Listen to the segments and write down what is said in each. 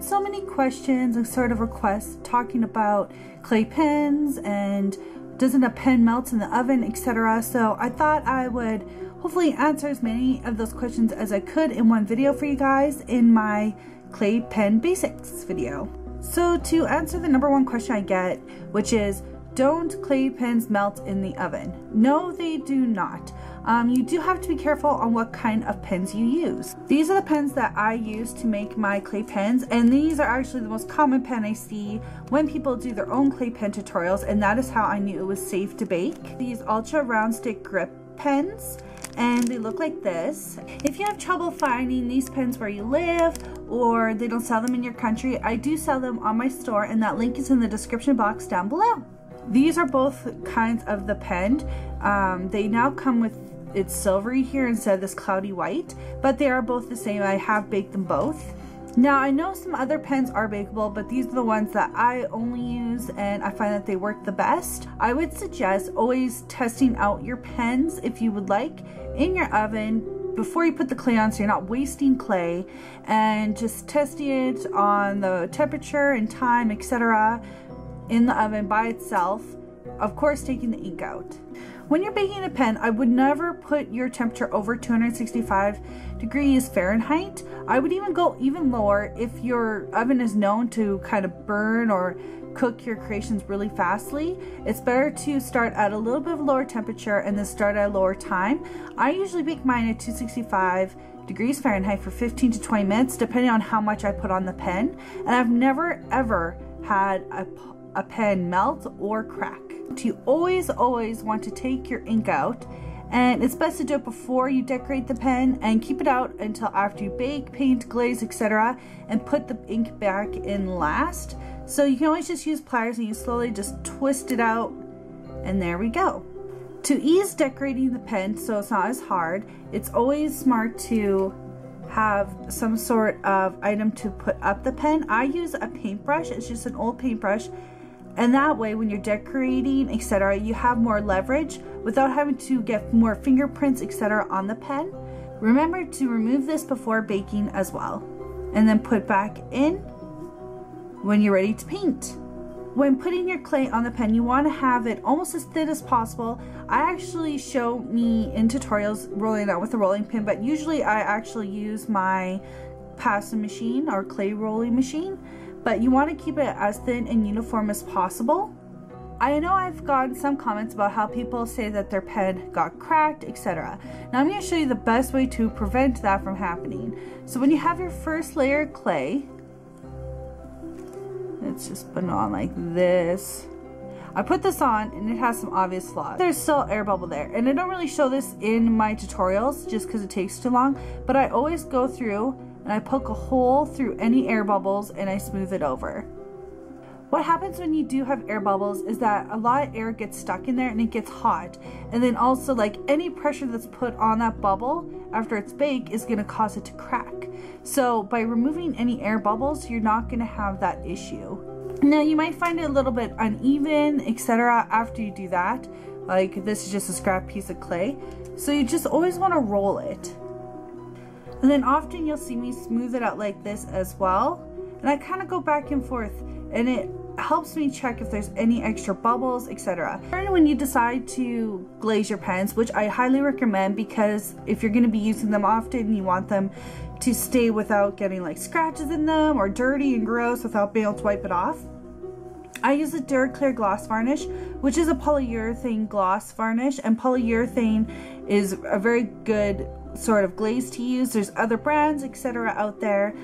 so many questions and sort of requests talking about clay pens and doesn't a pen melt in the oven, etc. So I thought I would hopefully answer as many of those questions as I could in one video for you guys in my clay pen basics video. So to answer the number one question I get, which is, don't clay pens melt in the oven? No, they do not. You do have to be careful on what kind of pens you use. These are the pens that I use to make my clay pens, and these are actually the most common pen I see when people do their own clay pen tutorials, and that is how I knew it was safe to bake. These ultra round stick grip pens, and they look like this. If you have trouble finding these pens where you live, or they don't sell them in your country, I do sell them on my store, and that link is in the description box down below. These are both kinds of the pen. They now come with it's silvery here instead of this cloudy white, but they are both the same. I have baked them both. Now I know some other pens are bakeable, but these are the ones that I only use and I find that they work the best. I would suggest always testing out your pens, if you would like, in your oven before you put the clay on, so you're not wasting clay, and just testing it on the temperature and time, etc. in the oven by itself, of course taking the ink out. When you're baking a pen, I would never put your temperature over 265 degrees Fahrenheit. I would even go even lower if your oven is known to kind of burn or cook your creations really fastly. It's better to start at a little bit of a lower temperature and then start at a lower time. I usually bake mine at 265 degrees Fahrenheit for 15 to 20 minutes, depending on how much I put on the pen. And I've never ever had a pen melt or crack. You always want to take your ink out, and it's best to do it before you decorate the pen and keep it out until after you bake, paint, glaze, etc., and put the ink back in last. So you can always just use pliers and you slowly just twist it out, and there we go. To ease decorating the pen so it's not as hard, it's always smart to have some sort of item to put up the pen. I use a paintbrush. It's just an old paintbrush. And that way, when you're decorating, etc., you have more leverage without having to get more fingerprints, etc., on the pen. Remember to remove this before baking as well, and then put back in when you're ready to paint. When putting your clay on the pen, you want to have it almost as thin as possible. I actually show me in tutorials rolling it out with a rolling pin, but usually I actually use my pasta machine or clay rolling machine. But you want to keep it as thin and uniform as possible. I know I've gotten some comments about how people say that their pen got cracked, etc. Now I'm going to show you the best way to prevent that from happening. So when you have your first layer of clay, let's just put it on like this. I put this on and it has some obvious flaws. There's still air bubble there, and I don't really show this in my tutorials just because it takes too long, but I always go through and I poke a hole through any air bubbles and I smooth it over. What happens when you do have air bubbles is that a lot of air gets stuck in there and it gets hot, and then also like any pressure that's put on that bubble after it's baked is going to cause it to crack. So by removing any air bubbles, you're not going to have that issue. Now you might find it a little bit uneven, etc. after you do that. Like this is just a scrap piece of clay, so you just always want to roll it. And then often you'll see me smooth it out like this as well. And I kind of go back and forth, and it helps me check if there's any extra bubbles, etc. When you decide to glaze your pens, which I highly recommend, because if you're going to be using them often, you want them to stay without getting like scratches in them or dirty and gross without being able to wipe it off. I use a Duraclear gloss varnish, which is a polyurethane gloss varnish, and polyurethane is a very good sort of glaze to use. There's other brands, etc. out there.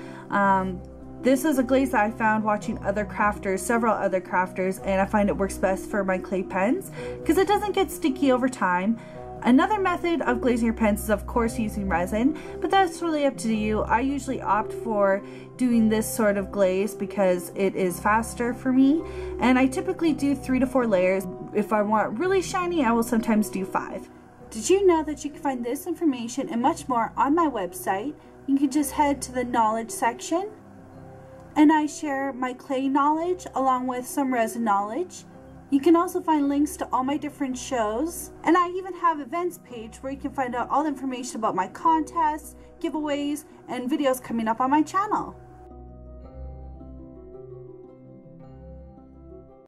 This is a glaze that I found watching other crafters, several other crafters, and I find it works best for my clay pens because it doesn't get sticky over time. Another method of glazing your pens is of course using resin, but that's really up to you. I usually opt for doing this sort of glaze because it is faster for me, and I typically do 3 to 4 layers. If I want really shiny, I will sometimes do 5. Did you know that you can find this information and much more on my website? You can just head to the knowledge section, and I share my clay knowledge along with some resin knowledge. You can also find links to all my different shows, and I even have events page where you can find out all the information about my contests, giveaways, and videos coming up on my channel.